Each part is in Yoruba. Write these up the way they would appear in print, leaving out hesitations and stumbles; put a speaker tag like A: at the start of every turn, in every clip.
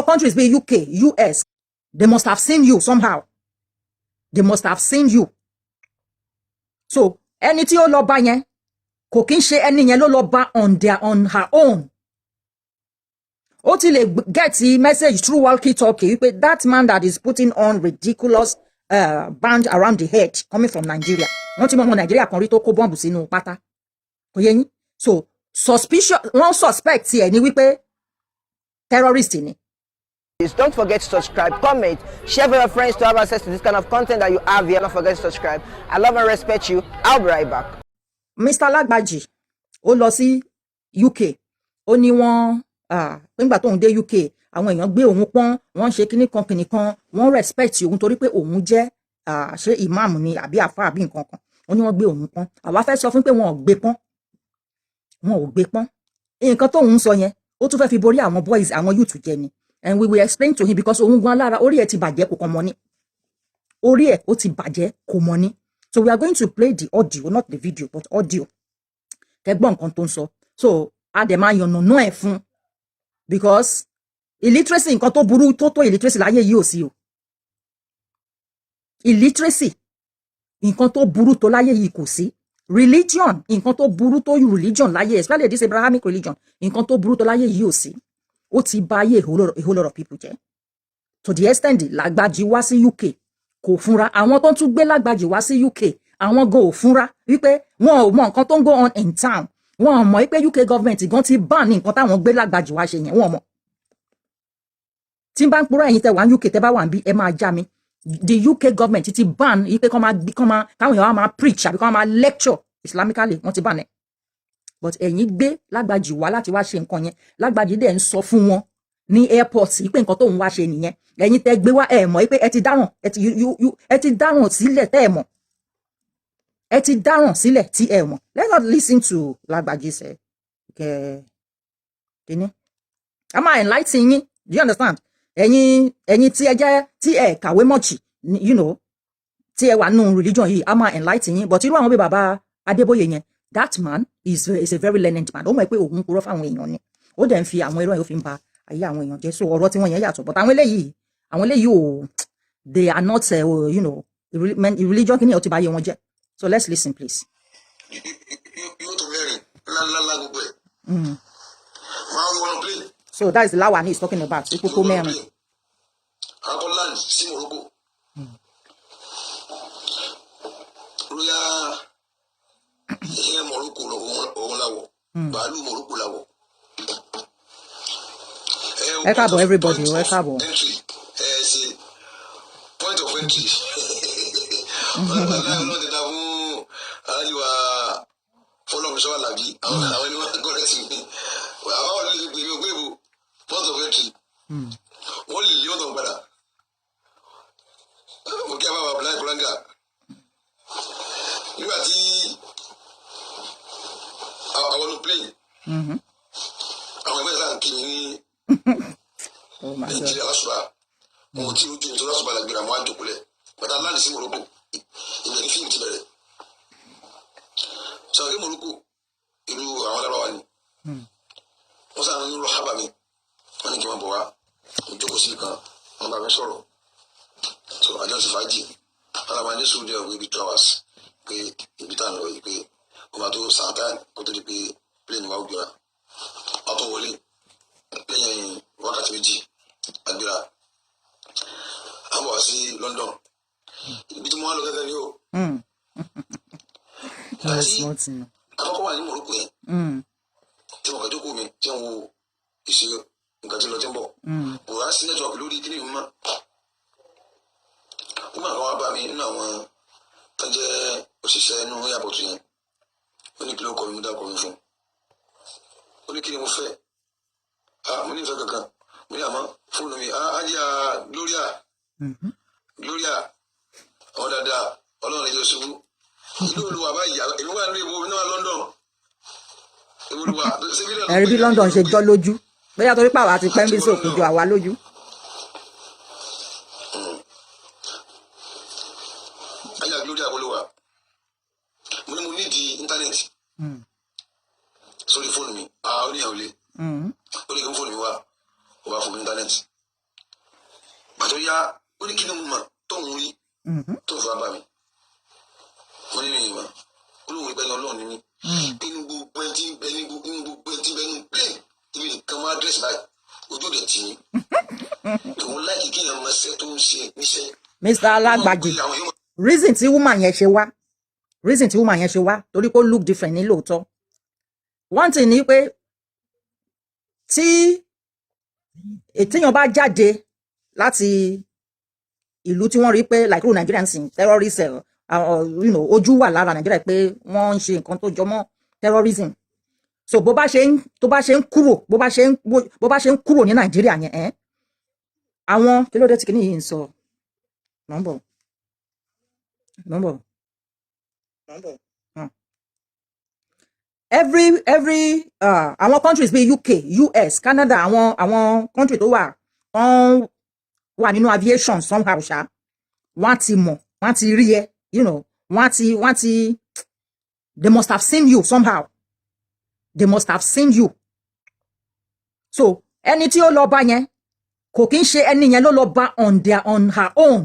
A: countries be UK, US, they must have seen you somehow. They must have seen you. So, ẹni tí ó lọ bá yẹn, kò kí ń ṣe ẹni yẹn ló lọ bá on her own. Ó ti lè get the message through walkie-talkie wípé that man that is putting on ridiculous band around the head coming from Nigeria. Wọ́n ti mọ ọmọ Nigeria kan rí tó kó bọ́ǹbù sínú pátá. Kò yé yín? So, suspicion, wọ́n suspect ẹ̀ ní wípé terrorist ni.
B: Don't forget to subscribe, comment, share with your friends to have access to this kind of content that you have here. Don't forget to subscribe. I love and respect you. I'll be right back.
A: Mr. Lagbaji, ó lọ sí UK. Ó ní wọ́n nígbà tó ń dé UK, àwọn èèyàn gbé òun pọ́n, wọ́n ṣe kíní kan, wọ́n respect òun torí pé òun jẹ́ ṣé imam ni àbí àfáà àbí nǹkan kan. Ó ní wọ́n gbé òun pọ́n. Àwa fẹ́ sọ fún pé wọn ò gbé pọ́n. Wọn ò gbé pọ́n. Nǹkan tó ń sọ yẹn, ó tún fẹ́ fi borí àwọn boys, àwọn youth jẹ ni. And we will explain to him because òun gan lára orí ẹ̀ ti bàjẹ́ kò kàn mọ́ ni. Orí ẹ̀ ó ti bàjẹ́ kò mọ́ ni. So we are going to play the audio, not the video, but audio. Kẹ́gbọ́n nǹkan tó ń sọ. So a dẹ̀ máa yànnàná ẹ̀ fún because illiteracy nǹkan tó burú tó illiteracy láyé yìí ò sí o. Illiteracy nǹkan tó burú tó láyé yìí kò sí. Religion nǹkan tó burú tó religion láyé, especially this Abrahamic religion, nǹkan tó burú tó láyé yìí ò sí. Ó ti bá ayé a whole lot of people jẹ́. To the extent Lagbaji wá sí UK kò fúnra, àwọn tó ń tún gbé Lagbaji wá sí UK àwọn gan ò fúnra wípé wọn ò mọ nǹkan tó ń go on in town, wọn ò mọ̀ wípé UK government gan ti ban ní nǹkan táwọn gbé Lagbaji wá ṣe yẹn, wọn ò mọ̀. Tí n bá ń purọ́ ẹ̀yin tẹ́ wà ní UK tẹ́ bá wà ń bí ẹ máa já mi. The UK government ti ban wípé káwọn èèyàn máa preach àbí káwọn máa lecture Islamically, wọ́n ti ban ẹ̀. But ẹ̀yin gbé Lagbaji wá láti wá ṣe nǹkan yẹn. Lagbaji dẹ̀ ń sọ fún wọn ní airport pé nǹkan tóun wá ṣe nìyẹn. Ẹ̀yin tẹ́ gbé wá ẹ mọ̀ pé ẹ ti dáràn, ẹ ti dáràn sílẹ̀ tẹ́ ẹ mọ̀. Ẹ ti dáràn sílẹ̀ tí ẹ mọ̀. Let's not listen to Lagbaji say. Kíni? A máa enlighten yín. Do you understand? Ẹ̀yin tí ẹ jẹ́ tí ẹ kàwé mọ̀chì, you know, tí ẹ wà nù religion yìí, a máa enlighten yín. But irú àwọn bí bàbá Adébóyè yẹn, that man is a very learned man. Ó mọ̀ pé òun purọ́ fáwọn èèyàn ni. Ó dẹ̀ ń fi àwọn irọ́ yẹn ó fi ń ba ayé àwọn èèyàn jẹ́. So ọ̀rọ̀ tí wọ́n yẹn yàtọ̀. But àwọn eléyìí ò, they are not, you know, religion kìíní ò ti bá ayé wọn jẹ́. So let's listen, please. So that is the Lawani he's talking about. Ikoko mẹ́rin. Ẹ káàbọ̀ everybody, ẹ káàbọ̀.
C: Point of entry. Follow me, so I love you. I will go let me. Well, I will give you point of entry. Only you know better. Okay, I'm a black blanca. You are the. I want to play. I will be king.
A: Oh my God.
C: But I learned this Morocco in the film today. So I Morocco, you know, I want to was a new habit when it came aboard. You took a sicker on my sorrow. So I just fight you. And I managed to do with 2 hours. Pay in return, we pay over to Satan, go to the plane Wauga. Auto playing Rocket Vigi, Adira. I was in London. Bit more longer than you.
A: That's not enough.
C: I'm going to Morocco. Tell me, do me, tell is you got to let him go. Well, I see that of Ludi Grima. Woman, about me now. Taja, she said, no way about him. Only cloak coming without coming from. Only killing fair. Money for the Mama, follow me. Gloria. Gloria. Oh, that. All of you. You know, you want to move to London.
A: Ẹ̀rí bí London ṣe jọ lójú. Bóyá torí pàwọ́ àti pẹ́ńbí sókè jọ àwa lójú.
C: Ayà Gloria Bolúwa. Mo ní di internet. Sórí fóònù mi. Ó ní àwòlé. Ó ní kí n fóònù mi wá. Ó wá fún mi internet. pàtó yá ó ní kí ni mo mọ̀ tó ń rí tó fà bá mi wọ́n ní ìwà olóhùn ìpẹ́ ní ọlọ́run ní mí inú gbogbo ẹni tí bẹ ní gbogbo ẹni tí bẹ ní plane ibi nǹkan máa dírẹ́sì báyìí ojú òde tì í òun láì kí èèyàn máa ṣe tó ń ṣe níṣẹ́.
A: Mr. Lagbaji reason tí woman yẹn ṣe wá torí kó look different ní lóòótọ́ one thing ni pé tí ètèyàn bá jáde láti ìlú tí wọ́n rí pé like rú Nigerian sin terrorist ojú wà lára Nigeria pé wọ́n ń ṣe nǹkan tó jọmọ́ terrorism so bó bá ṣe ń kúrò ní Nigeria yẹn àwọn kí ló dé tí kìíní yìí ń sọ nọ́mbọ̀ every àwọn countries bíi UK US Canada àwọn country tó wà nínú aviation somehow ṣá wọ́n ti mọ̀ wọ́n ti rí ẹ wọ́n ti they must have seen you somehow they must have seen you so ẹni tí ó lọ bá yẹn kò kí ń ṣe ẹni yẹn ló lọ bá on her own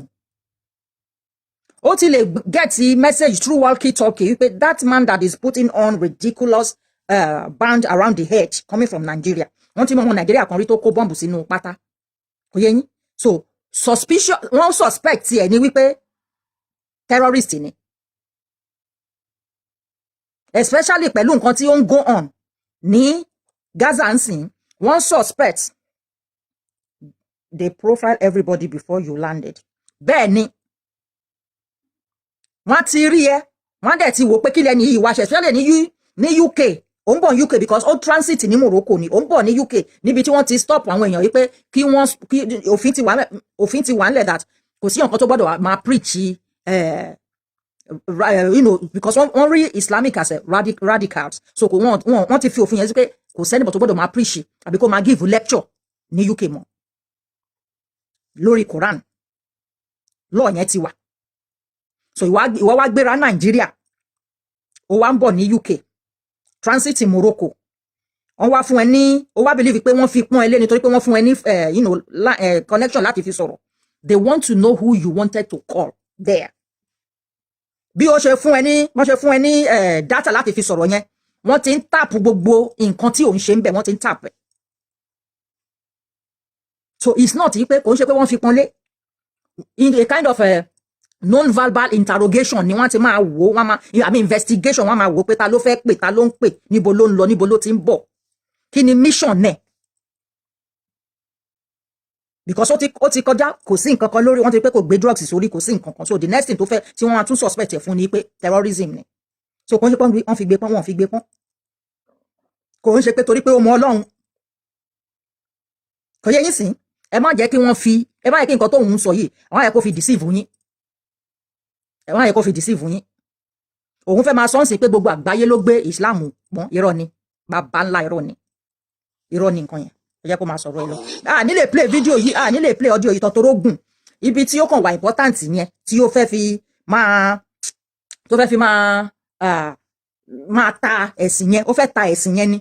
A: ó ti lè get the message through walkie-talkie wípé that man that is putting on ridiculous band around the head coming from Nigeria wọ́n ti mọ̀ ọmọ Nigeria kan rí tó kó bọ́ǹbù sínú pátá kò yẹ yín so suspicion wọ́n suspect ẹ̀ ní wípé terrorist ni especially pẹ̀lú nǹkan tí ó ń go on ní Gaza ń sìn wọ́n suspect they profile everybody before you landed bẹ́ẹ̀ ni wọ́n ti rí ẹ wọ́n dẹ̀ ti wò pé kílẹ̀ ní yìí wá ṣe especially ní UK ó ń bọ̀ UK because ó transit ní Morocco ni ó ń bọ̀ ní UK níbi tí wọ́n ti stop àwọn èèyàn yìí pé kí òfin ti wà nílẹ̀ that kò sí nǹkan tó gbọ́dọ̀ máa preach because wọ́n rí Islamic as a radicals so wọ́n ti fi òfin yẹn sí pé kò sẹ́nìbọ̀ tó gbọ́dọ̀ máa preach àbí kó máa give lecture ní UK mọ́ lórí Quran law yẹn ti wà so ìwọ wá gbéra Nàìjíríà ó wá ń bọ̀ ní UK transit in Morocco wọ́n wá fún ẹ ní ó wá believe pé wọ́n fi pọ́n ẹ lé nítorí pé wọ́n fún ẹ ní connection láti fi sọ̀rọ̀ they want to know who you wanted to call there bí ó ṣe fún ẹ ní data láti fi sọ̀rọ̀ yẹn wọ́n ti ń tap gbogbo nǹkan tí òun ṣe ń bẹ̀ wọ́n ti ń tap ẹ̀ so it's not pé kò ń ṣe pé wọ́n fi pọ́n lé in a kind of non-verbal interrogation ni wọ́n ti máa wò wọ́n máa investigation wọ́n máa wò pé ta ló fẹ́ pè ta ló ń pè níbo ló ń lọ níbo ló ti ń bọ̀ kí ni mission náà because ó ti kọjá kò sí nǹkan kan lórí wọ́n ti pé kò gbé drugs sórí kò sí nǹkan kan so the next thing tó fẹ́ tí wọ́n á tún suspect ẹ̀ fún ni pé terrorism ni so kò ń ṣe pé wọ́n fi gbé pọ́n wọ́n fi gbé pọ́n kò ń ṣe pé torí pé ó mọ Ọlọ́run kò yẹ yín sìn ẹ má jẹ́ kí nǹkan tó ń sọ yìí àwọn àyẹ̀kọ́ fi deceive yín ẹ̀wọ̀n àyẹ̀kọ́ fi deceive yín òun fẹ́ máa sọ́nsìn pé gbogbo àgbáyé ló gbé Islam mọ́ irọ́ ni bàbá ńlá irọ́ ni nǹkan yẹn ẹ jẹ́ kó máa sọ̀rọ̀ ẹ lọ nílé play video yìí nílé play audio yìí tọ́tọ́rọ́ gùn ibi tí ó kàn wà important yẹn tí ó fẹ́ fi máa ta ẹ̀sìn yẹn ó fẹ́ ta ẹ̀sìn yẹn ni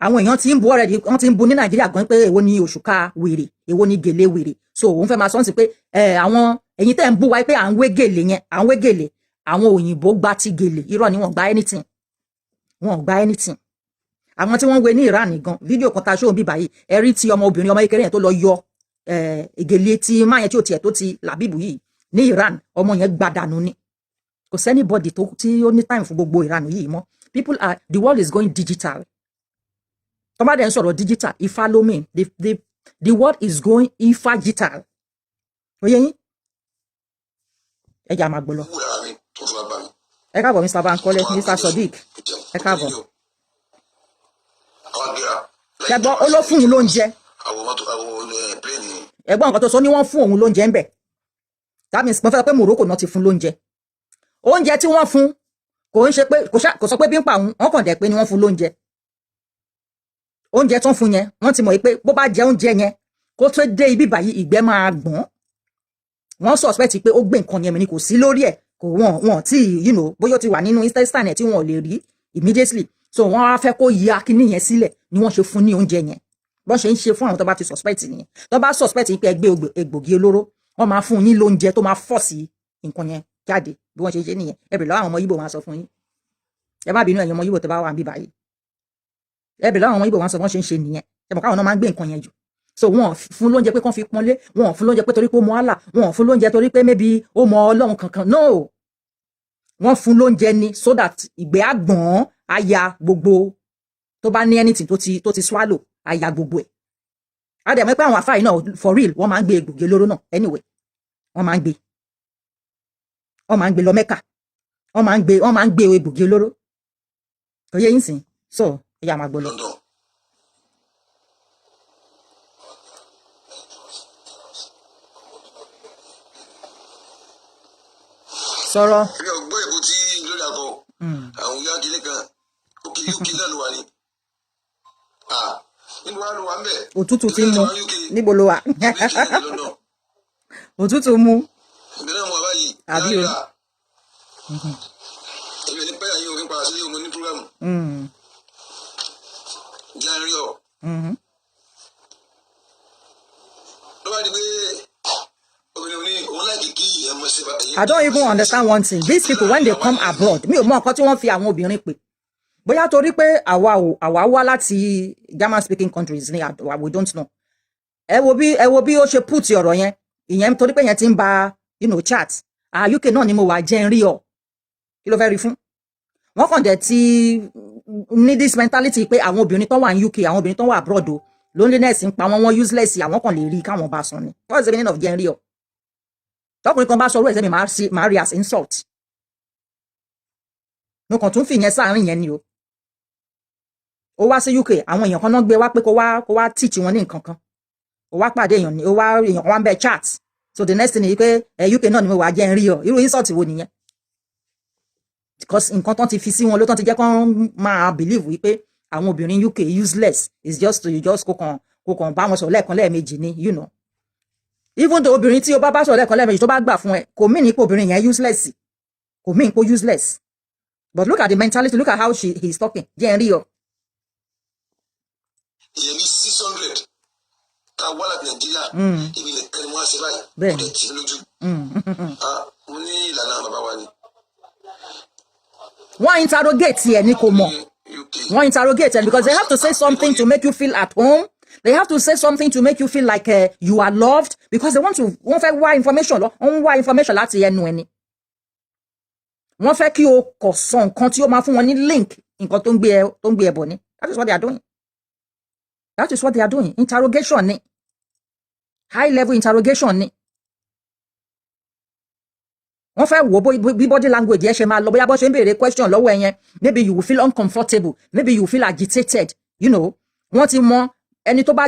A: àwọn èèyàn ti ń bu already wọ́n ti ń bu ní Nàìjíríà gan pé èwo ni òṣùká wèrè èwo ni gèlè wèrè so òun fẹ́ máa sọ́nsìn pé àwọn ẹ̀yin tẹ́ ń bú wa pé à ń wé gèlè yẹn à ń wé gèlè àwọn òyìnbó gba ti gèlè irọ́ ni wọ́n gba anything àwọn tí wọ́n wé ní Iran gan fídíò kan ta ṣóhun bí báyìí ẹ rí ti ọmọ kékeré yẹn tó lọ yọ gèlè tí máa yẹn tí ò tiẹ̀ tó ti Labeeb yìí ní Iran ọmọ yẹn gbadànù ni kò sẹ́nibọ́dì tí ó ní time fún gbogbo Iran yìí mọ́ the world is going digital tó bá dẹ̀ ń sọ̀rọ̀ digital ifá ló mean the world is going ifá digital oyè yín ẹ jà máa gbọ́ lọ. ẹ káàbọ̀ Mr. Bankole Mr. Sodiq ẹ káàbọ̀. ṣẹgbọ́n ó ló fún un lóúnjẹ. ẹ̀gbọ́n nǹkan tó sọ ni wọ́n fún òun lóúnjẹ ń bẹ̀. that means mo fẹ́ pé Morocco náà ti fún lóúnjẹ. oúnjẹ tí wọ́n fún kò ń ṣe pé kò sọ pé bí ń pa òun wọ́n kàn dẹ̀ pé ni wọ́n fún lóúnjẹ. oúnjẹ tó ń fún yẹn wọ́n ti mọ̀ pé bó bá jẹ oúnjẹ yẹn kó tó dé ibi báyìí ìgbẹ́ máa gbọ̀n. wọ́n suspect pé ó gbé nǹkan yẹn mi ni kò sí lórí ẹ̀ kò wọ́n tí bóyá ó ti wà nínú intestine ẹ̀ tí wọ́n lè rí immediately so wọ́n á fẹ́ kó ya kíní yẹn sílẹ̀ ni wọ́n ṣe fún ní oúnjẹ yẹn bọ́n ṣe ń ṣe fún àwọn tó bá ti suspect nìyẹn tó bá suspect pé ẹ gbé egbògi olóró wọ́n máa fún yín lóúnjẹ tó máa fọ́ọ̀sì nǹkan yẹn jáde bí wọ́n ṣe ṣe nìyẹn ẹ bèrè lọ́wọ́ àwọn ọmọ Ìgbò máa sọ fún yín ẹ má bínú ẹ̀yin ọmọ Ìgbò tó bá wà níbí báyìí ẹ bèrè lọ́wọ́ àwọn ọmọ Ìgbò wọn sọ wọ́n ṣe ń ṣe nìyẹn ẹ mọ̀ káwọn náà máa ń gbé nǹkan yẹn jù so wọn fún lóúnjẹ pé kán fi pọ́nlé wọn fún lóúnjẹ pé torí pé ó mọ Allah wọn fún lóúnjẹ torí pé maybe ó mọ Ọlọ́run kankan no wọ́n fún lóúnjẹ ni so that ìgbẹ́ àgbọ̀n aya gbogbo tó bá ní anything tó ti swallow aya gbogbo ẹ̀ á dẹ̀ mọ̀ pé àwọn àfáà náà for real wọ́n máa ń gbé egbògi olóró náà anyway wọ́n máa ń gbé lọ Mẹ́kà wọ́n máa ń gbé egbògi olóró kò yé yín sìn so ẹ̀yà máa gbọ́ lọ. sọ̀rọ̀.
C: èmi ò gbọ́ èkó tí lórí akọ àwọn ìyá kìíní kan òkè UK náà ló wà ní. níbo wà ló wà ń bẹ̀.
A: òtútù ti mú níbo ló wà. òtútù mú.
C: ìbẹ̀rẹ̀ mọ̀ báyìí.
A: àbí o.
C: èmi ní pẹ́yà yín òfin padà sílé òun ní púrógámù. ìjà ń rí ọ. ló bá di pé.
A: I don't even understand one thing. These people, when they come abroad, mi ò mọ nǹkan tí wọ́n fi àwọn obìnrin pè. Bóyá torí pé àwa wá láti German speaking countries ni we don't know. Ẹ wo bí ó ṣe put ọ̀rọ̀ yẹn. Ìyẹn torí pé yẹn ti ń ba chat. UK náà ni mo wà jẹ́ ń rí ọ. Kí ló fẹ́ rí fún? Wọ́n kàn dẹ̀ ti ní this mentality pé àwọn obìnrin tó wà ní UK, àwọn obìnrin tó wà abroad o. Loneliness ń pa wọ́n useless, àwọn kan lè rí káwọn bá sọ ni. What's the meaning of jẹ́ ń rí ọ? Tọkùnrin kan bá sọ ọ̀rọ̀ ẹ̀sẹ̀ mi máa rí as insult. Mo kàn tún fi yẹn sáàrin yẹn ni o. Ó wá sí UK, àwọn èèyàn kan náà gbé wá pé kó wá teach wọn ní nǹkan kan. Ó wá pàdé èèyàn ni, èèyàn kan wá ń bẹ chat. So the next thing ni pé UK náà ni mo wà jẹ́ ń rí ọ. Irú insult wo nìyẹn? Because nǹkan tán ti fi sí wọn ló tán ti jẹ́ kán máa believe wípé àwọn obìnrin UK useless is just you just kó kàn bá wọn sọ lẹ́ẹ̀kan lẹ́ẹ̀mejì ni you know. Even though obìnrin tí ó bá sọ lẹ́ẹ̀kan lẹ́ẹ̀mejì tó bá gbà fún ẹ kò mean ní pé obìnrin yẹn useless kò mean pé useless but look at the mentality, look at how he is talking jẹ́ ń rí ọ.
C: ìyẹn ní 600 ká wá láti Nàìjíríà ibi nìkan ni wọ́n á ṣe báyìí
A: bẹ́ẹ̀
C: ọ̀dẹ̀ tí lójú mo ní ìlànà bàbá wa ni.
A: wọ́n interrogate ẹ̀ ní kò mọ̀ wọ́n interrogate ẹ̀ because they have to say something to make you feel at home. They have to say something to make you feel like you are loved because they wọ́n fẹ́ wá information lọ wọ́n wá information láti ẹnu ẹni. Wọ́n fẹ́ kí o kọ̀ sọ nǹkan tí ó máa fún wọn ní link nǹkan tó ń gbé ẹbọ ni. That is what they are doing. That is what they are doing. Interrogation ni. High level interrogation ni. Wọ́n fẹ́ wo bí body language ẹ ṣe máa lọ bóyá bó ṣe ń béèrè question lọ́wọ́ ẹ yẹn maybe you will feel uncomfortable maybe you will feel agitated you know. Wọ́n ti mọ ẹni tó bá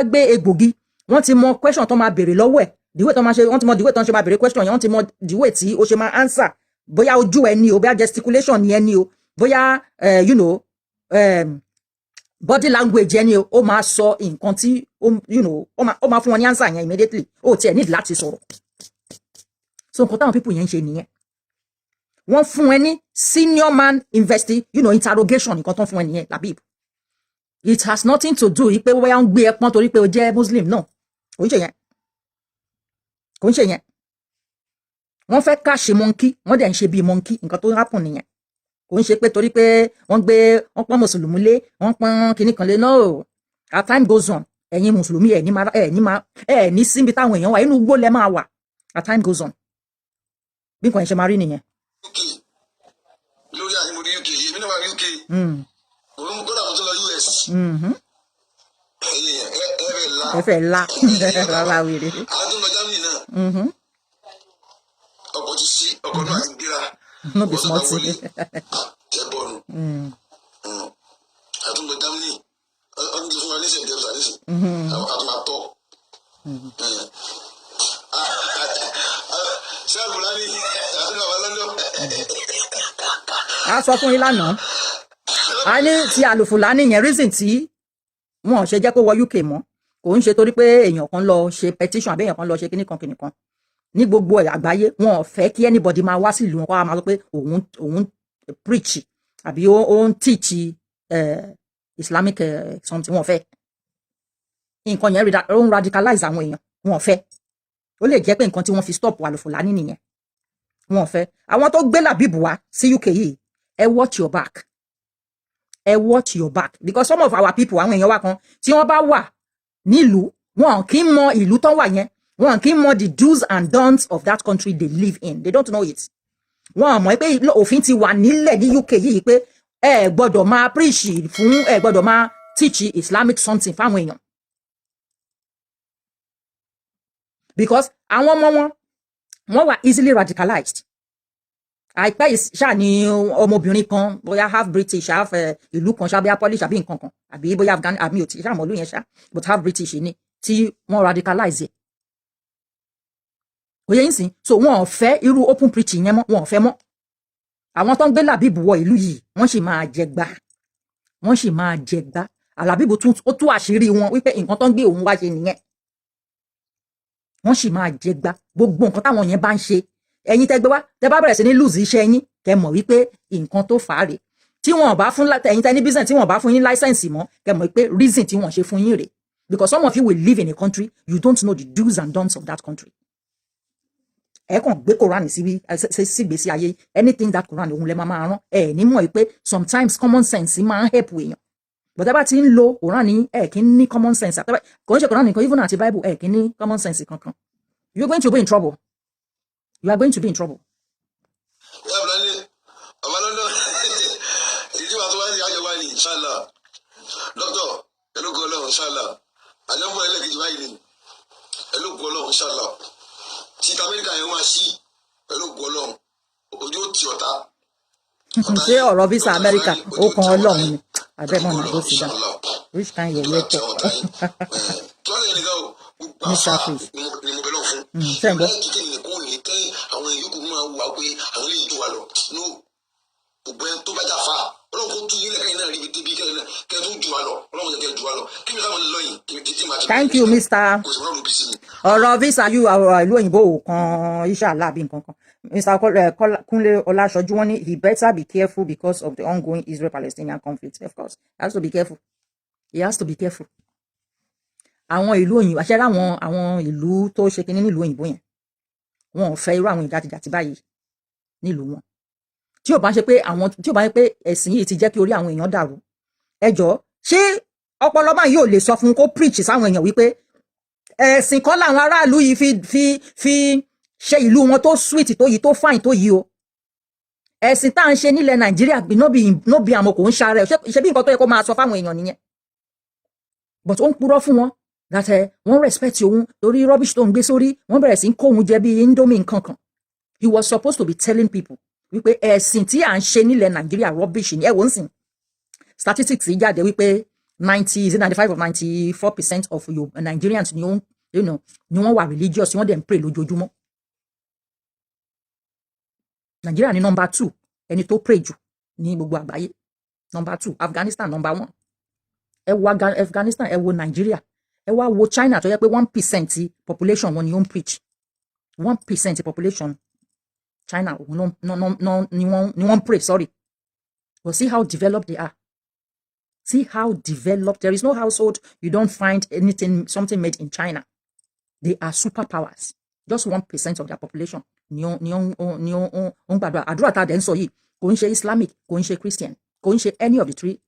A: gbé egbògi wọ́n ti mọ question tó máa béèrè lọ́wọ́ ẹ̀ the way tó máa ṣe wọ́n ti mọ the way tó ń ṣe máa béèrè question yẹn wọ́n ti mọ the way tí ó ṣe máa answer bóyá ojú ẹni o bóyá gesticulation ni ẹni o bóyá you know body language ẹni o ó máa sọ nǹkan tí you know ó máa fún wọn ní answer yẹn immediately ó tiẹ̀ need láti sọ̀rọ̀ so nǹkan táwọn people yẹn ń ṣe nìyẹn wọ́n fún ẹ ní senior man interrogation nǹkan tó ń fún ẹ nìyẹn Labeeb. It has nothing to do pé wọ́n ń gbé ẹpọ́n torí pé o jẹ́ Muslim náà kò ń ṣe yẹn wọ́n fẹ́ káṣe monkey wọ́n dẹ̀ ń ṣe bíi monkey nǹkan tó happen nìyẹn kò ń ṣe pé torí pé wọ́n pọ́n mùsùlùmí lé wọ́n pọ́n kinní kan lé no as time goes on ẹ̀yin mùsùlùmí ẹ̀ ní síbi táwọn èèyàn wà inú igbó lẹ́ máa wà as time goes on bí nǹkan yẹn ṣe máa rí nìyẹn.
C: lórí àyẹ̀mọ̀dé UK èmi náà wà UK. òun kódà mo tún lọ US.
A: ẹ fẹ́ la rárá wèrè.
C: àwọn tó ń lọ Germany náà. ọkọ̀ ti sí ọkọ̀ náà ti gbéra.
A: no be small thing.
C: tẹ bọ́ọ̀nù. àtún lọ Germany ọdún tó fún wa ní ìṣẹ̀lẹ̀ ìdẹ́rù sàdísì. àtún àtọ̀. ṣé àgùnlá ní àtúntò àwọn lọ́dọ̀.
A: a sọ fún yín lánàá a ní ti àlùfùlání yẹn reason tí wọn ṣe jẹ́ kó wọ UK mọ́ kò ń ṣe torí pé èèyàn kan lọ ṣe petition àbí èèyàn kan lọ ṣe kíní kan ní gbogbo àgbáyé wọn ò fẹ́ kí anybody máa wá sílùú wọn kó máa sọ pé òun preach àbí ó ń teach Islamic something wọn fẹ́ nǹkan yẹn ń radicalize àwọn èèyàn wọn ò fẹ́ ó lè jẹ́ pé nǹkan tí wọ́n fi stop Al-Fulani nìyẹn wọn ò fẹ́ àwọn tó gbé Labeeb wá sí UK yìí ẹ watch your back because some of our people àwọn èèyàn wa kan tí wọ́n bá wà nílùú wọn kì í mọ ìlú tán wà yẹn wọn kì í mọ the do's and don'ts of that country they live in they don't know it wọn mọ̀ pé òfin ti wà nílẹ̀ ní UK yìí pé ẹ gbọ́dọ̀ máa preach fún ẹ gbọ́dọ̀ máa teach Islamic something fáwọn èèyàn because àwọn ọmọ wọn wà easily radicalized àìpẹ́ ṣáà ni ọmọbìnrin kan bóyá half British half ìlú kan ṣá bóyá Polish àbí nǹkan kan àbí bóyá Afghan àmì òtí ṣáà mọ̀lú yẹn ṣá but half British ni tí wọ́n radicalize ẹ̀ òye yín sìn so wọn ò fẹ́ irú open preaching yẹn mọ́ wọn ò fẹ́ mọ́ àwọn tó ń gbé Labeeb wọ ìlú yìí wọ́n sì máa jẹgbá Labeeb ó tú àṣírí wọn wípé nǹkan tó ń gbé òun wá ṣe nìyẹn wọ́n sì máa jẹgbá gbogbo nǹkan táwọn yẹn bá ń ṣe ẹ̀yin tẹ́ gbé wá tẹ́ bá bẹ̀rẹ̀ sí ní lose iṣẹ́ yín kẹ́ mọ̀ wípé nǹkan tó fà á rè tí wọ́n bá fún ẹ̀yin tẹ́ ní business tí wọ́n bá fún yín license mọ́ kẹ́ mọ̀ wípé reason tí wọ́n ṣe fún yín rè because some of you will live in a country you don't know the do's and don'ts of that country ẹ kàn gbé Quran sí gbèsè ayé anything that Quran òun lẹ máa rán ẹ ní mọ̀ pé sometimes common sense máa ń help èèyàn but ẹ bá ti ń lo Quran ní ẹ kì í ní common sense kò ń ṣe Quran nìkan even àti Bible ẹ kì í ní common sense kankan you are going to be in trouble. You are going to be in trouble. Ṣé ọ̀rọ̀ visa America ó kan Ọlọ́run ni abẹ́mọ̀ náà ló sì dá which kind of way talk Mr. Fish ṣe ń gbọ́.
C: Àwọn yòókù máa wà pé àwọn lè jù wá lọ no gbogbo ẹni tó bá jà fa Ọlọ́run kò tún yín lẹ́kàn yín náà rí ibi kẹ́ tó jù wá lọ Ọlọ́run jẹ́ kẹ́ jù wá lọ kí ni káwọn lọ yìí títí máa ti.
A: Thank you Mr. ọ̀rọ̀ visa yù ìlú òyìnbó kan inshallah bí nǹkan kan Mr. Kúnlé Ọláṣọjú wọ́n ní he better be careful because of the ongoing Israel-Palestinian conflict of course he has to be careful àwọn ìlú òyìnbó àṣẹ àwọn ìlú tó ṣe kinní nílùú òyìnbó yẹn wọn ò fẹ́ irú àwọn ìjàtìjàtì báyìí nílùú wọn tí ò bá ń ṣe pé ẹ̀sìn yìí ti jẹ́ kí orí àwọn èèyàn dàrú ẹ jọ̀ọ́ ṣé ọpọlọ máa yóò lè sọ fún kó preach sáwọn èèyàn wípé ẹ̀sìn kan làwọn aráàlú yìí fi ṣe ìlú wọn tó sweet tó yìí tó fine tó yìí o ẹ̀sìn tá à ń ṣe nílẹ̀ Nàìjíríà no bí àmọ́ kò ń ṣàrẹ̀ ṣe bí nǹkan tó yẹ kó máa sọ fáwọn èèyàn nìyẹn but ó ń purọ́ fún wọn that wọ́n respect òun torí rubbish tó ń gbé sórí wọ́n bẹ̀rẹ̀ sí ń kó òun jẹ bí indomie nǹkan kan he was supposed to be telling people wípé ẹ̀sìn tí à ń ṣe nílẹ̀ Nàìjíríà rubbish ni ẹ wò ń sìn statistics yìí jáde wípé 95 or 94% of Nigerians ni wọ́n wà religious wọ́n dẹ̀ ń pray lójoojúmọ́ Nàìjíríà ní number 2 ẹni tó pray jù ní gbogbo àgbáyé number 2 Afghanistan number 1 ẹ wo Afghanistan ẹ wo Nàìjíríà ẹ wá wo China tó yẹ pé 1% population wọn ni ó ń preach 1% population China ni wọ́n pray sorry but see how developed they are there is no household you don't find something made in China they are superpowers just 1% of their population ni ó ń gbàdúrà àdúrà tá a dẹ̀ ń sọ yìí kò ń ṣe Islamic kò ń ṣe Christian kò ń ṣe any of the 3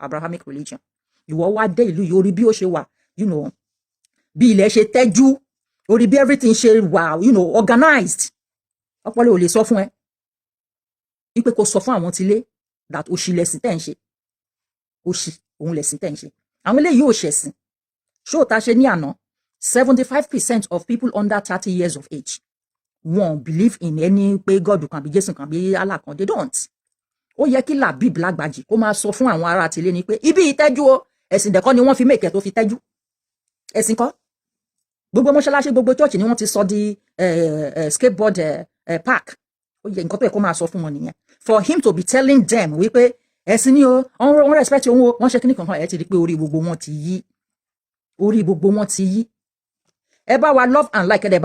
A: Abrahamic religion ìwọ wá dé ìlú yìí orí bí ó ṣe wà bí ilẹ̀ ṣe tẹ́jú orí bí everything ṣe wà organized ọpọlọ ò lè sọ fún ẹ wípé kò sọ fún àwọn tilé that òṣì lẹ̀sìn tẹ̀ ń ṣe òṣì òun lẹ̀sìn tẹ̀ ń ṣe àwọn eléyìí ò ṣẹ̀sìn ṣó ta ṣe ní àná 75% of people under 30 years of age wọ́n believe in any pé God kan bí Jésù kan bí Allah kan they don't ó yẹ kí Labeeb Lagbaji kó máa sọ fún àwọn ará tilé ni pé ibi ìtẹ́jú o ẹ̀sìn dẹ̀kọ́ ni wọ́n fi mèkẹ́ tó fi tẹ́jú ẹ̀sìn kọ́ gbogbo mọ́ṣáláṣí gbogbo church ni wọ́n ti sọ di skateboard park ó yẹ nǹkan tó yẹ kó máa sọ fún wọn nìyẹn for him to be telling them wípé ẹ̀sìn ni o wọ́n respect òun o wọ́n ṣe kíní kankan ẹ̀ ti rí pé orí gbogbo wọn ti yí ẹ bá wa love and like ẹ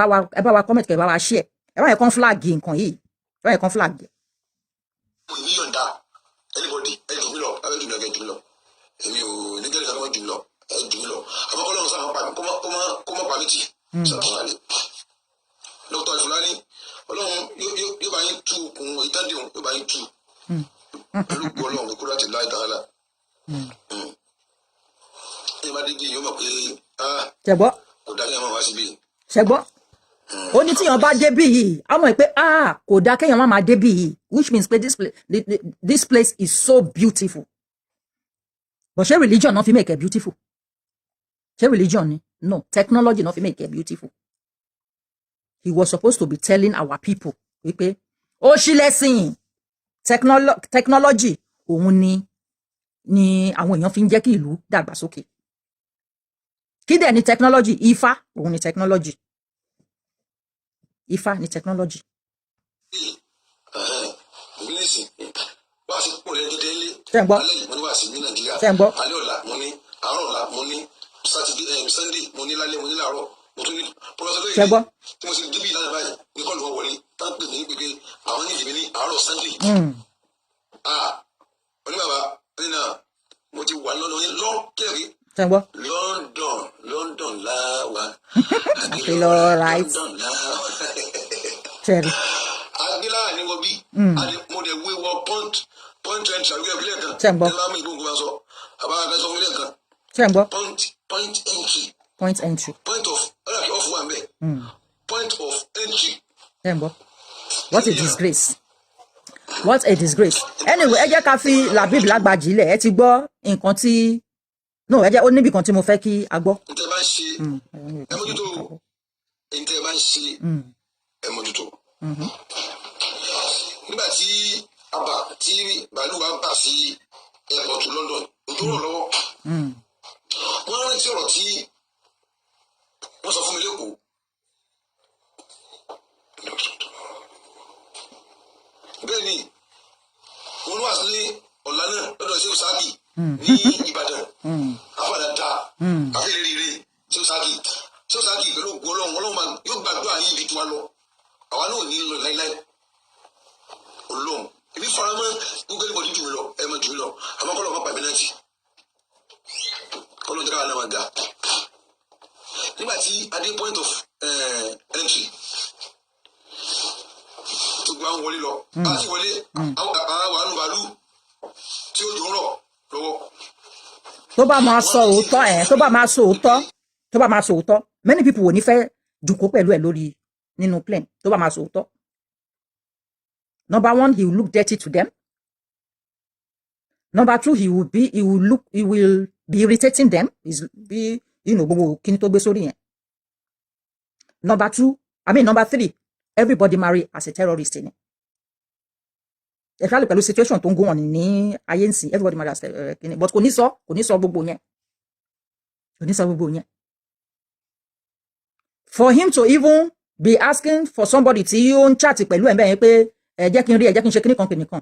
A: bá wa comment ẹ bá wa share ẹ bá yẹ kán flag nǹkan yìí ẹ bá yẹ kán flag.
C: anybody ẹ jù mí lọ abẹ́ jù mí lọ èmi ò ní kẹ́lẹ́ kan jù mí lọ jù mí lọ àmọ́ Ọlọ́run sáà kó má pa mí tì sàkóńtàlẹ Dr. Fulani Ọlọ́run yóò bá yín tú okùn ìtàndínwó yóò bá yín tú pẹ̀lú gbọ́ Ọlọ́run kó láti láì dáhàlà ẹ má débi yóò mọ̀ pé
A: ṣẹgbọ́
C: kò dá kí ẹ má wá síbi.
A: ṣẹgbọ́ ó ní tíyan bá débí yìí àwọn ìpè kò dá kéèyàn má máa débí yìí which means pé this place is so beautiful but ṣé religion náà fi make it beautiful ṣé religion ni no technology náà fi make it beautiful he was supposed to be telling our people wípé ó ṣí lẹ́sìn technology òun ni àwọn èèyàn fi ń jẹ́ kí ìlú dàgbàsókè kí dẹ̀ ni technology ifá òun ni technology ifá ni technology.
C: wá sí pọ̀ lẹ́jọ́ délé
A: ṣẹ́ǹgbọ́
C: alẹ́ yìí mo ní wá sí ní Nàìjíríà
A: ṣẹ́ǹgbọ́
C: alẹ́ ọ̀la mo ní àárọ̀ ọ̀la mo ní Sunday mo ní lálẹ́ mo ní láàárọ̀ mo tún ní pọ̀lọ́sọ̀lẹ́ yìí
A: ṣẹ́ǹgbọ́
C: tí mo sì débí ìlànà báyìí ní kọ́ọ̀lù wọn wọlé tá ń pè mí ní pé àwọn ní ìdìbò ní àárọ̀ Sunday oní bàbá nínú mo ti wà lọ́nà ní lọ́kẹ́rì
A: ṣẹ́ǹgbọ́
C: London láwà
A: àfilọ́ right ṣẹ́rí
C: agbélá ni wọ́n bí mo dẹ̀ wé wọ point entry àbí ẹ̀kílẹ̀ kan
A: ṣẹ́ǹgbọ́
C: ẹ̀ máa mú ìgbóngbó máa sọ àbára sọ fún ilé kan
A: ṣẹ́ǹgbọ́
C: point entry
A: point entry
C: point of off one bẹ́ẹ̀ point of entry
A: ṣẹ́ǹgbọ́ what a disgrace what a disgrace anyway ẹ jẹ́ ká fi Labeeb Lagbaji lẹ̀ ẹ ti gbọ́ nǹkan tí no ẹ jẹ́ ó níbi kan tí mo fẹ́ kí a gbọ́.
C: ntẹ bá ń ṣe ẹ mójútó ntẹ bá ń ṣe ẹ mójútó nígbà tí bàálù wa bà sí airport London ojú rọ̀ lọ́wọ́ wọ́n rántí ọ̀rọ̀ tí wọ́n sọ fún mi lẹ́kọ̀ọ́ bẹ́ẹ̀ ni wọ́n wá sí ọ̀la náà lọ́dọ̀ sí ọ̀sáàbì ní Ìbàdàn àfàdà dá àfẹ́rẹ́ rere sí ọ̀sáàbì pẹ̀lú ògùn Ọlọ́run yóò gbàdúrà yín ibi tí wọ́n lọ àwa náà ò ní lọ láíláí Ọlọ́run ibi faramọ́ gbogbo ẹnìbọdì jù mí lọ ẹ mọ jù mí lọ àmọ́ kọlọ ọmọ pàmì náà ti kọlọ jẹrà náà wà ga nígbà tí adé point of entry tó gba ń wọlé lọ bá ti wọlé àwọn àánú bàálù tí ó dùn rọ lọ́wọ́.
A: tó bá máa sọ òótọ́ tó bá máa sọ òótọ́ many people ò ní fẹ́ jùkọ́ pẹ̀lú ẹ̀ lórí nínú plane tó bá máa sọ òótọ́. Number one, he will look dirty to them. Number two, he will be irritating them. Gbogbo kíni tó gbé sórí yẹn. Number three, everybody marry as a terrorist ni. Especially pẹ̀lú situation tó ń go on ní ayé nsìn, everybody marry as a kíni. But kò ní sọ gbogbo yẹn. Kò ní sọ gbogbo yẹn. For him to even be asking for somebody tí ó ń chat pẹ̀lú ẹ̀ bẹ́ẹ̀ yẹn pé ẹ jẹ́ kí n rí ẹ jẹ́ kí n ṣe kíní kan pè nìkan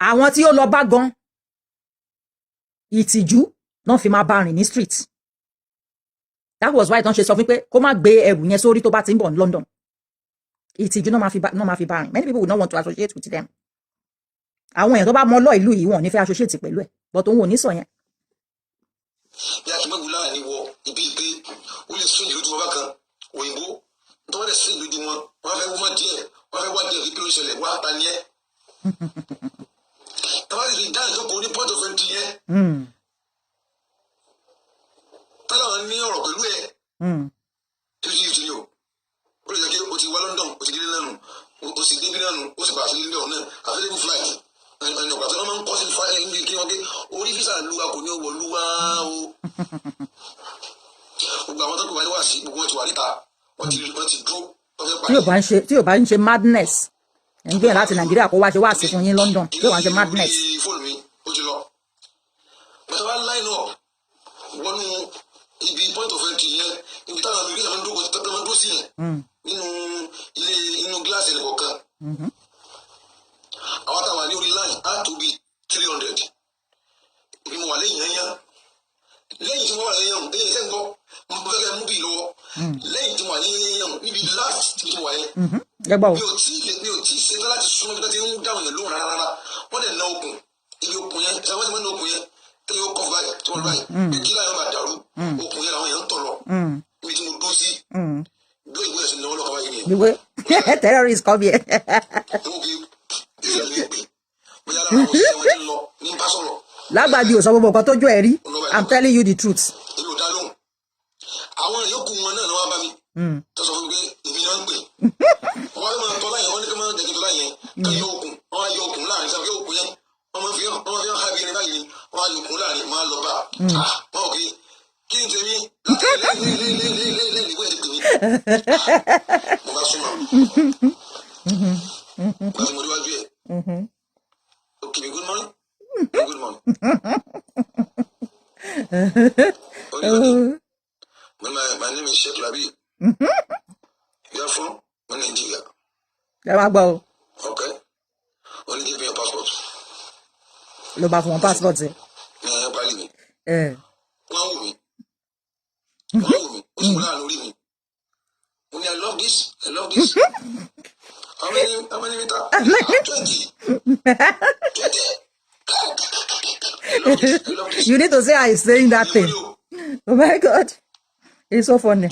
A: àwọn tí ó lọ bá gan ìtìjú náà fi máa bá rìn ní street that was why tán ṣe sọ fún pé kó má gbé ẹrù yẹn sórí tó bá ti ń bọ̀ ní London ìtìjú náà máa fi bá rìn many people would not want to associate with them àwọn èèyàn tó bá mọ lọ ìlú yìí wọn ò ní fẹ́ associate pẹ̀lú ẹ̀ but òun ò ní sọ yẹn.
C: bí a ti mọ̀ wúlá ní wọ ibi pé ó lè sún ìlú tí wọ́n bá kan òyìnbó tó wọ́n lè sún ìlú tí wọ́n fẹ́ wọ́n díẹ̀ wọ́n fẹ́ wá díẹ̀ kí ló ṣẹlẹ̀ wá ta ni ẹ́ tàbá sì fi dá ìjókòó ní point of entry yẹn tálà wọn ní ọ̀rọ̀ pẹ̀lú ẹ̀ títí ìtìlẹ̀ o lè jẹ́ kí o ti wá London o ti dé nánu o sì dé nánu o sì bá àṣẹ nílẹ̀ ọ̀nà available flight ẹni ọ̀pá tó máa ń kọ́ sí ẹni kí wọ́n gé orí físà lúwa kò ní owó lúwa o gbogbo àwọn tó kù wáyé wá sí gbogbo wọn ti wà níta wọ́n ti dúró
A: tí ò bá ń ṣe madness ẹ̀ ń gbé láti Nàìjíríà kó wá ṣe wá sí fún yín London tí ò bá ń ṣe madness.
C: fóònù mi ó ti lọ bàtà bá line up wọnú ibi point of entry yẹn ibi táwọn àmì ìgbésẹ̀ máa ń dúró sí yẹn nínú ilé inú gíláàsì ẹ̀ kọ̀ọ̀kan àwọn táwọn àní orí line á tó bí 300 ibi mo wà lẹ́yìn yẹn lẹ́yìn tí mo wà lẹ́yìn yẹn lẹ́yìn iṣẹ́ ń gbọ́ mo fẹ́ kẹ́ mú bí lọ́wọ́ lẹ́yìn tí mo wà lẹ́yìn yẹn níbi last tí mo wà yẹn mi ò tí ì ṣe tán láti súnmọ́ ibi tó ti ń dáhùn yẹn lóhùn rárá wọ́n dẹ̀ ná okùn ibi okùn yẹn ṣe wọ́n ti máa ń ná okùn yẹn tí yóò kọ́ báyìí tí wọ́n báyìí pé kí láyọ̀ máa dàrú okùn yẹn làwọn èèyàn ń tọ̀ lọ ibi tí mo dúró sí bí ìwé ẹ̀sìn ni wọ́n lọ́kọ̀ báyìí nìyẹn.
A: ìwé terrorist come here.
C: wọ́n fi ìṣẹ̀lẹ̀ pé bóyá lára àwọn òṣìṣẹ́ wọn ti lọ ní bá sọ̀rọ̀.
A: Lágbàjì ò sọ gbogbo nǹkan tójú ẹ̀ rí. I'm telling you the truth.
C: èmi ò dá lóhùn àwọn ìyókù wọn náà ni wọ́n bá mi tó sọ fún mi pé èmi náà ń pè wọ́n máa tọ́ láyẹn wọ́n ní kí wọ́n máa jẹ́ kí n tọ́ láyẹn ká yọ okùn wọ́n á yọ okùn láàrin sáfẹ́ okùn yẹn wọ́n máa fi hàn hábi ẹni báyìí wọ́n á yọ okùn láàrin wọ́n á lọ bá wọ́n ò kí n tẹ̀mí lẹ́yìn ìwé ẹ̀dẹ̀ tèmi mo bá súnmọ́ wọ́n ti mọ̀ níwájú ẹ̀ okay good morning good morning. My name is Sheikh Labeeb. You are from Nigeria. Okay. Only give me your passport.
A: Ló bá fún wọn passport ẹ.
C: Pali mi. Wọ́n wù mí. Ó sì múlá lórí mi. Mo ní I love this. How many meter? 20. 20. I love this.
A: You need to say I is saying that thing. Oh my God. It's so funny.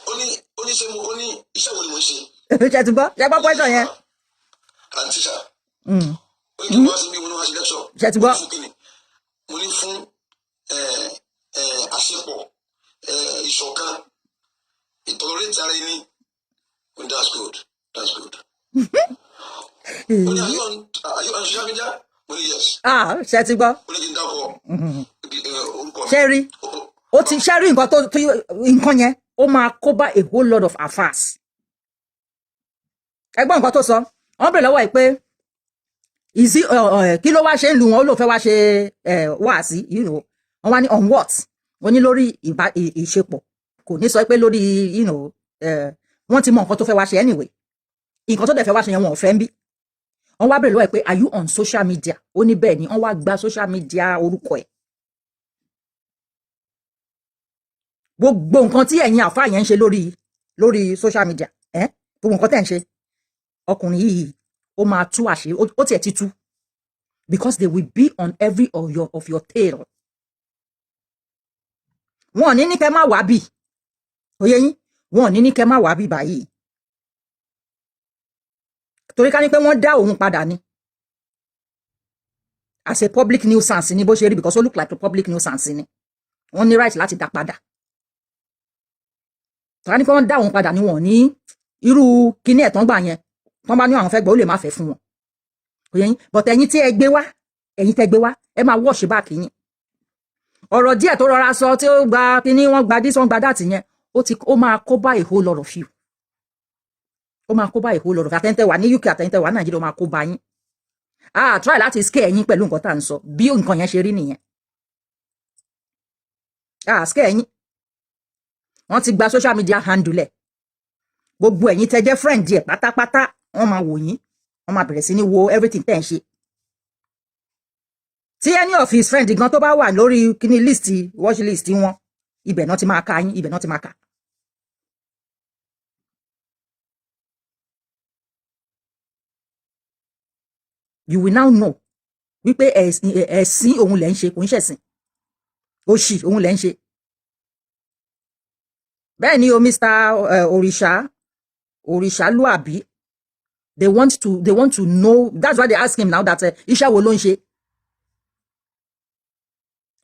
C: Only say mo only iṣẹ́ wo ni mo ṣe.
A: Ṣé ti gbọ́? Ṣé gbọ́ pẹ́sọ̀ yẹn?
C: And teacher. Ó ní kí n wá sí mi wọ́n wá sí lecture.
A: Ṣé ti gbọ́?
C: Mo ní fún àṣepọ̀ ìṣọ̀kan ìtọ́lọ́rẹ́tì ara ẹni. That's good. Ó ní are you on social media? Mo ní yes.
A: Ṣé ti gbọ́?
C: Ó ní kí n dákọ̀ orúkọ mi.
A: Ṣé rí? Ó ti ṣe rí nǹkan tó nǹkan yẹn ó máa kó bá a whole lot of affairs. Ẹgbọ́n nǹkan tó sọ wọ́n bèrè lọ́wọ́ ẹ̀ pé kí ló wá ṣe ń lu wọn ó lò fẹ́ wá ṣe wáàsí wọ́n wá ní on what wọ́n ní lórí ìṣepọ̀ kò ní sọ pé lórí wọ́n ti mọ nǹkan tó fẹ́ wá ṣe anyway nǹkan tó dẹ̀ fẹ́ wá ṣe yẹn wọn ò fẹ́ ń bí wọ́n wá bèrè lọ́wọ́ ẹ̀ pé are you on social media ó ní bẹ́ẹ̀ ni wọ́n wá gba social media orúkọ ẹ̀. Gbogbo nǹkan tí ẹ̀yin àfáà yẹn ń ṣe lórí social media gbogbo nǹkan tẹ̀ ń ṣe ọkùnrin yìí ó máa tú àṣírí ó tiẹ̀ ti tú because they will be on every of your tail. Wọn ò ní kẹ́ má wá bì òye yín wọn ò ní kẹ́ má wá bì báyìí torí ká ní pé wọ́n dá òun padà ni as a public nuisance ni bó ṣe rí because ó look like a public nuisance ni wọ́n ní right láti dá padà. Tọ́lá ní pé wọ́n dá òun padà ní wọn ní irú kíní ẹ̀tàn gbà yẹn tán bá ní àwọn fẹ́ gbọ́ ó lè má fẹ́ fún wọn kò yẹ yín but ẹ̀yin tí ẹ gbé wá ẹ máa wọ́ọ̀ṣì báàkì yín ọ̀rọ̀ díẹ̀ tó rọra sọ tí ó gba kíní wọ́n gba this wọ́n gba that yẹn ó máa kó bá a whole lot of you ó máa kó bá a whole lot of àtẹ̀ntẹ̀ wà ní UK àtẹ̀ntẹ̀ wà ní Nàìjíríà ó máa kó bá yín try láti scare ẹ̀yin pẹ̀lú nǹkan tá à ń sọ bí nǹkan yẹn ṣe rí nìyẹn scare ẹ̀yin wọ́n ti gba social media handle ẹ̀ gbogbo ẹ̀yin tẹ́ jẹ́ friend díẹ̀ pátápátá wọ́n máa wò yín wọ́n máa bẹ̀rẹ̀ sí ní wo everything tẹ́ ń ṣe tí any of his friend gan tó bá wà lórí kíní list watch list wọn ibẹ̀ náà ti máa ka yín ibẹ̀ náà ti máa kà. You will now know wípé ẹ̀sìn òun lẹ̀ ń ṣe kò ń ṣẹ̀sìn òṣì òun lẹ̀ ń ṣe. Bẹ́ẹ̀ ni o Mr. Òrìṣàlúàbí they want to know that's why they ask him now that iṣẹ́ wo ló ń ṣe.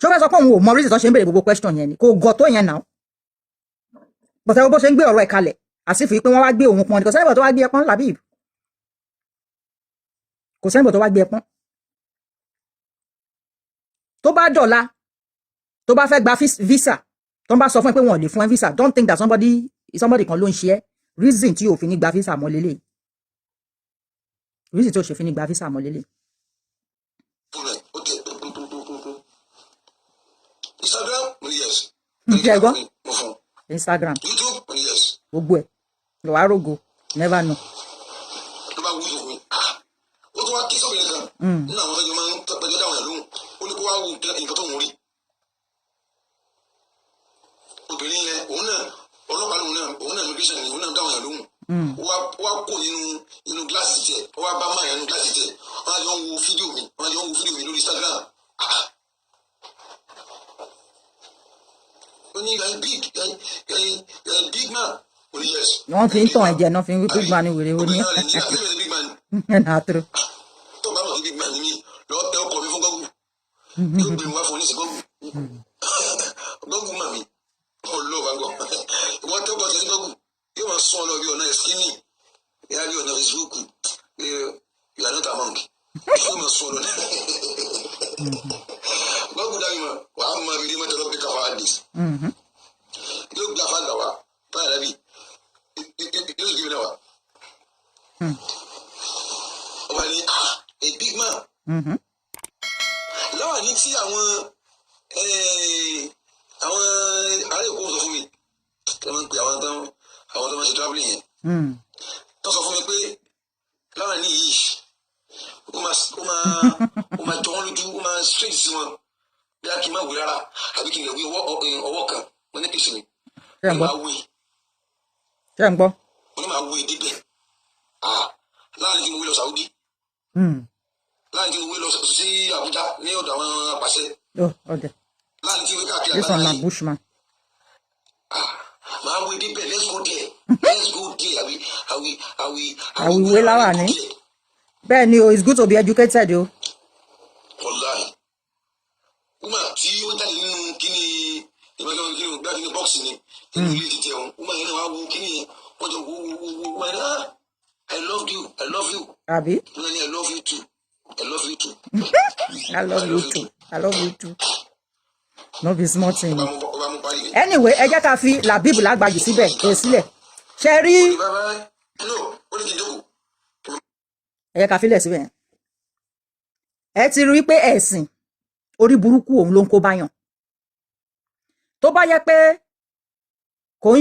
A: Ṣé o fẹ́ sọ pé òun ò mọ reason tó ṣe ń béèrè gbogbo question yẹn ni kò gọ̀ tó yẹn náà bọ̀tẹ́ bó ṣe ń gbé ọ̀rọ̀ ẹ̀ kalẹ̀ àsìfù yìí pé wọ́n wá gbé òun pọn ni kò sẹ́nìbọ̀ tó wá gbé ẹpọ́n Labeeb kò sẹ́nìbọ̀ tó wá gbé ẹpọ́n tó bá dọ̀la tó bá fẹ́ gba visa tó ń bá sọ fún ẹ pé wọn ò lè fún ẹ visa don't think that somebody kan ló ń ṣe ẹ́ reason tí o fi ní gba visa mọ́ lélẹ̀ reason tí o ṣe fi ní gba visa mọ́ lélẹ̀. Instagram gbogbo ẹ̀ lọ́wọ́ arógo never know.
C: ó tún wá kí sọ́bìnrin kan nínú àwọn ọjọ́ máa ń tọ́jú dáwọn ẹ̀ lóhùn ó ní kó wá wo nǹkan tó ń rí obìnrin yẹn òun náà ọlọ́pàá òun náà immigration ni òun náà dáwọn ẹ̀ lóhùn wá kó nínú gíláàsì tiẹ̀ wá bá máa yẹn nínú gíláàsì tiẹ̀ wọ́n á jọ ń wo fídíò mi lórí Instagram When you're big man. Oh, yes.
A: Wọ́n fi ń tàn ẹ̀jẹ̀ náà fi ń wí big man wèrè ó ní.
C: Big man.
A: Náà tó.
C: Tó bá lọ sí big man ni lọ tẹ ọkọ mi fún gọ́gù. Yóò gbé wá fún ní sí gọ́gù. Gọ́gù mà mí. Ọlọ́ bá gbọ́. Ìwọ́n tẹ́ ọkọ sí gọ́gù. Yóò máa sún ọ lọ bí ọ̀nà ìskíní. Ìyá bí ọ̀nà Facebook. You are not among. Yóò máa sún ọ lọ. Gọ́gù dá mi mọ̀. Wàá máa rí mọ́tò lọ́pẹ́ káfá àdìs. Yóò gbé àfáàgbà wa. Báyìí lábí. Yóò gbé mi náà wa. Ọba ni a big man. Láwa ní tí àwọn ará Èkó sọ fún mi kí wọ́n pe àwọn tó máa ṣe travelling yẹn tó sọ fún mi pé láwa ní yìí ó máa jọ wọ́n lójú ó máa straight sí wọn bí a kì í máa wí rárá àbí kì í lè wí ọwọ́ kan wọ́n ní kìsì mi wọ́n máa wí.
A: Ṣé ń gbọ́?
C: Wọ́n máa wí dídẹ̀ láàrin tí mo wí lọ Saudi. Láàrin tí mo wí lọ sí Abuja ní ọ̀dọ̀ àwọn apàṣẹ.
A: Okay.
C: Láàrin tí mo wí káàkiri
A: This one na Bushman.
C: Máa wí dídẹ̀ let's go there. Let's go there.
A: Àwìwé láwà ní. Bẹ́ẹ̀ ni o, it's good to be educated o.
C: Wallahi. Uma tí ó jáde nínú kíní ìmọ̀lẹ́wọ̀n kíní gbá kíní bọ́ọ̀sì ni inú ilé ti jẹun. Uma yẹn náà wá wo kíní yẹn wọ́n jọ wo I love you.
A: Àbí?
C: I love you too.
A: I love you too. No be small thing. Anyway, ẹ jẹ́ ká fi Labeeb Lagbaji síbẹ̀ sílẹ̀. Ṣé rí? Ẹ jẹ́ ká fi lẹ̀ síbẹ̀. Ẹ ti rí pé ẹ̀sìn orí burúkú òun ló ń kó báyàn. Tó bá yẹ pé kò ń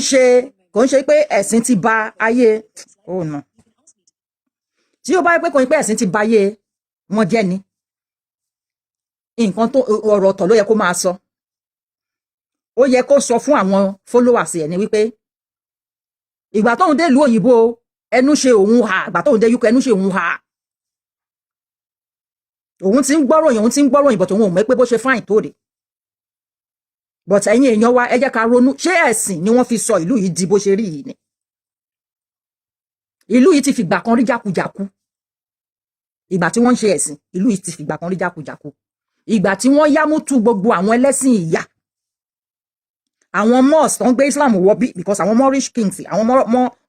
A: ṣe pé ẹ̀sìn ti ba ayé no. Tí ó bá yẹ pé kò ń pé ẹ̀sìn ti ba ayé wọn jẹ́ ni. Nǹkan tó ọ̀rọ̀ ọ̀tọ̀ ló yẹ kó máa sọ. Ó yẹ kó sọ fún àwọn followers ẹ̀ ní wípé ìgbà tóun dé ìlú òyìnbó ẹnu ṣe òun ha ìgbà tóun dé UK ẹnu ṣe òun ha. Òun ti ń gbọ́ròyìn but òun ò mọ̀ pé bó ṣe fine tó rè. But ẹ̀yin èèyàn wa ẹ jẹ́ ká ronú ṣé ẹ̀sìn ni wọ́n fi sọ ìlú yìí di bó ṣe rí yìí ni. Ìlú yìí ti fìgbà kan rí jákujàku. Ìgbà tí wọ́n ń ṣe ẹ̀sìn ìlú yìí ti fìgbà kan rí jákujàku. Ìgbà tí wọ́n yámútú gbogbo àwọn ẹlẹ́sìn ìyà. Àwọn mosque tó ń gbé Islam wọ bí because àwọn Moorish kings àwọn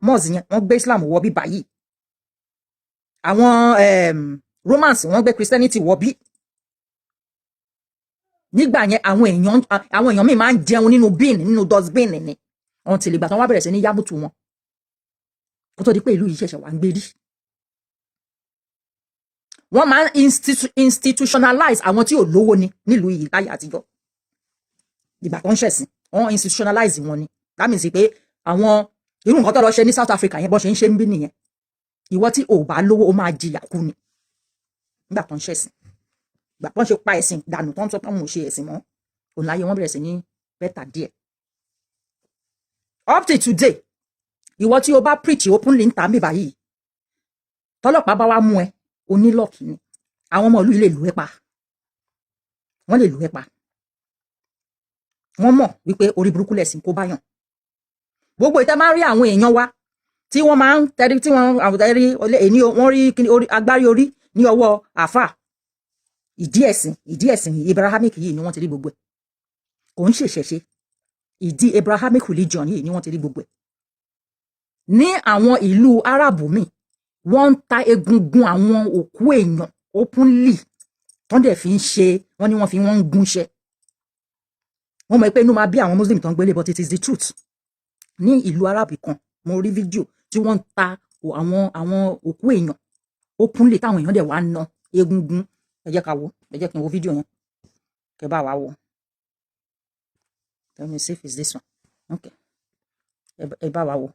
A: mosque yẹn wọ́n gbé Islam wọ bí báyìí. Àwọn Romans wọ́n gbé Christianity wọ bí. Nígbà yẹn àwọn èèyàn míì máa ń jẹun nínú dustbin ni until ìgbà tán wá bẹ̀rẹ̀ sí ní yámútú wọn. Kó tó di pé ìlú yìí ṣẹ̀ṣẹ̀ wá ń gbé rí. Wọ́n máa ń institutionalize àwọn tí ò lówó ni nílùú yìí láyé àtijọ́. Ìgbà tó ń ṣẹ̀sìn wọ́n institutionalize wọn ni. That means pé àwọn irú nǹkan tó lọ ṣe ní South Africa yẹn bọ́ ṣe ń ṣe ń bí nìyẹn. Ìwọ tí ò bá lówó ó máa jìyà kú ni. Nígbà tó ń ṣẹ̀sìn. Ìgbà tó ń ṣe pa ẹ̀sìn dànù tó ń sọ pé wọn ò ṣe ẹ̀sìn mọ́. Òun láyé wọ́n bẹ̀rẹ̀ sí ní bẹ́tà díẹ̀. Up till today ìwọ tí o bá preach openly ń ta mí báyìí tọ́lọ́pàá bá wá mú ẹ onílọ́ọ̀kì ni àwọn ọmọ ìlú yìí lè lù ẹ́ pa wọ́n lè lù ẹ́ pa wọ́n mọ̀ wípé orí burúkú lẹ̀sìn kó báyàn gbogbo ìtẹ́ máa ń rí àwọn èèyàn wa tí wọ́n máa ń tẹ́rí tí wọ́n rí agbárí orí ní ọwọ́ àfà ìdí ẹ̀sìn Abrahamic yìí ni wọ́n ti rí gbogbo ẹ̀ kò ń ṣèṣẹ̀ṣe ìdí Abrahamic religion yìí ni wọ́n ti rí gbogbo ẹ̀ ní àwọn ìlú Arab mi wọ́n ń ta egungun àwọn òkú èèyàn openly wọ́n dẹ̀ fi ń ṣe wọ́n ní wọ́n fi wọ́n ń gúnṣẹ́ wọ́n mọ̀ pé inú máa bí àwọn Muslim tó ń gbélé but it is the truth ní ìlú Arab kan mo rí fídíò tí wọ́n ń ta àwọn òkú èèyàn openly táwọn èèyàn dẹ̀ wá ná egungun ẹ jẹ́ ká wo ẹ jẹ́ kí n wo fídíò yẹn kẹ́ bá wa wo let me see if it's this one okay ẹ bá wa wo.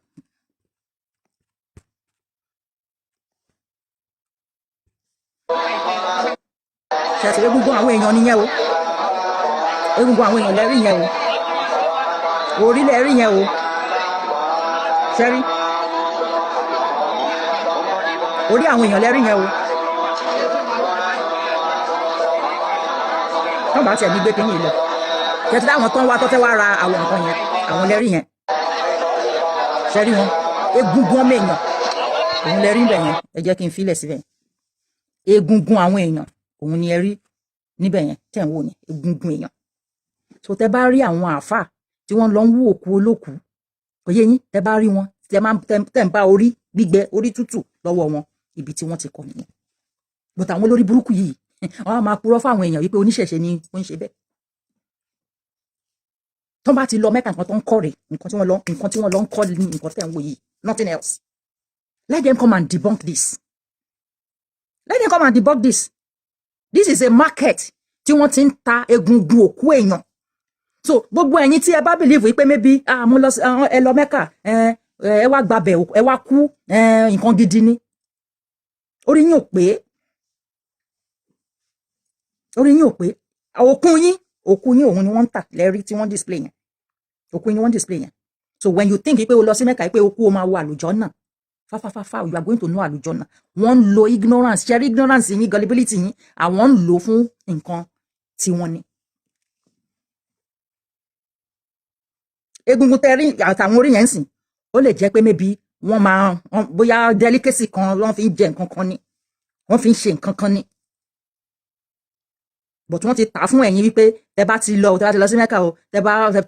A: ṣe egungun àwọn èèyàn nìyẹn o egungun àwọn èèyàn lẹ́rí yẹn o orí lẹ́rí yẹn o ṣẹ́rí orí àwọn èèyàn lẹ́rí yẹn o tó bá tiẹ̀ ní gbé kínní lọ kẹtí táwọn tó ń wá tó fẹ́ wá ra àwọn nǹkan yẹn àwọn lẹ́rí yẹn ṣẹ́rí wọn egungun ọmọ èèyàn òun lẹ́rí níbẹ̀ yẹn ẹ jẹ́ kí n filẹ̀ síbẹ̀ egungun àwọn èèyàn òun ni ẹ rí níbẹ̀ yẹn tẹ̀ ń wò ní egungun èèyàn so tẹ bá rí àwọn àáfàá tí wọ́n lọ ń wú òkú olókùú kò yé yín tẹ bá rí wọn tẹ ń bá orí gbígbẹ orí tútù lọ́wọ́ wọn ibi tí wọ́n ti kọ nìyẹn but àwọn olórí burúkú yìí wọ́n á máa purọ́ fáwọn èèyàn wípé oníṣẹ̀ṣe ni ó ń ṣe bẹ́ẹ̀ tó bá ti lọ Mẹ́kà nǹkan tó ń kọ́ rè nǹkan tí wọ́n lọ ń kọ́ ní nǹkan tẹ̀ ń wò yìí nothing else let them come and debunk this let them come and debunk this this is a market tí wọ́n ti ń ta egungun òkú èèyàn so gbogbo ẹ̀yin tí ẹ bá believe wípé maybe mo lọ ẹ lọ Mẹ́kà ẹ wá gbabẹ̀ ẹ wá kú nǹkan gidi ni orí yín ò pé òkú yín òun ni wọ́n ń tà lẹ́rí tí wọ́n display yẹn òkú yín ni wọ́n display yẹn so when you think pé o lọ sí Mẹ́kà pé òkú o máa wọ àlùjànnà fáfáfáfá you are going to know àlùjànnà wọ́n ń lo ignorance ṣẹ́rí ignorance yín gullibility yín àwọn ń lò fún nǹkan tí wọ́n ní. egungun tẹ́rí àtàwọn orí yẹn ń sìn ó lè jẹ́ pé maybe wọ́n máa bóyá delicacy kan wọ́n fi ń jẹ nǹkan kan ní wọ́n fi ń ṣe nǹkan kan ní but wọ́n ti tà fún ẹ̀yin wípé tẹ bá ti lọ sí Mẹ́kà o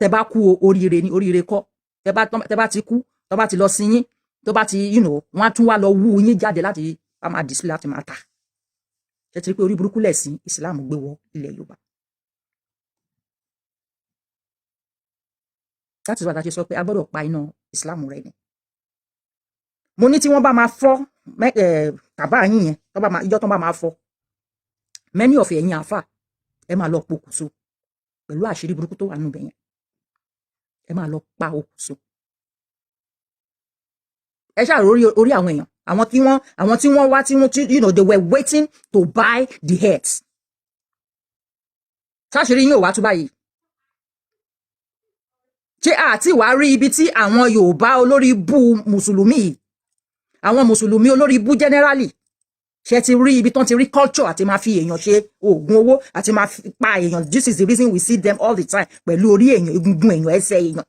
A: tẹ bá kú oríire ni oríire kọ́ tẹ bá ti kú tọ bá ti lọ sí yín tó bá ti wọ́n á tún wá lọ wú yín jáde láti máa display láti máa tà ṣe ti rí pé orí burúkú lẹ̀sìn Islam gbé wọ ilẹ̀ Yorùbá. that is why a ṣe sọ pé a gbọ́dọ̀ pa iná Islam rẹ ni. mo ní tí wọ́n bá máa fọ́ tàbá yín yẹn ìjọ tó bá máa fọ́ many of ẹ̀yin àfà ẹ máa lọ pokùnso pẹ̀lú àṣírí burúkú tó wà nínú ibẹ̀ yẹn ẹ máa lọ pa okùnso. ẹ ṣáà orí àwọn èèyàn àwọn tí wọ́n wá tí wọ́n they were waiting to buy the heads. ṣáṣírí yín ò wá tú báyìí ṣé àti wàá rí ibi tí àwọn Yorùbá olórí bú mùsùlùmí àwọn mùsùlùmí olórí bú generally ṣe ti rí ibi tán ti rí culture àti máa fi èèyàn ṣe oògùn owó àti máa pa èèyàn this is the reason we see them all the time pẹ̀lú orí èèyàn egungun èèyàn ẹsẹ̀ èèyàn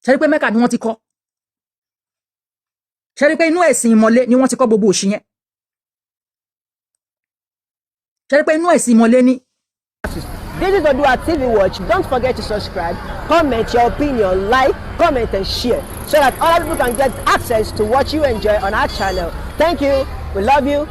A: ṣe rí pé Mẹ́kà ni wọ́n ti kọ́ ṣe rí pé inú ẹ̀sìn ìmọ̀lé ni wọ́n ti kọ́ gbogbo òṣì yẹn ṣe rí pé inú ẹ̀sìn ìmọ̀lé ni.
B: This is O훠DUA TV Watch. Don't forget to subscribe, comment your opinion, like, comment and share so that other people can get access to what you enjoy on our channel. Thank you. We love you.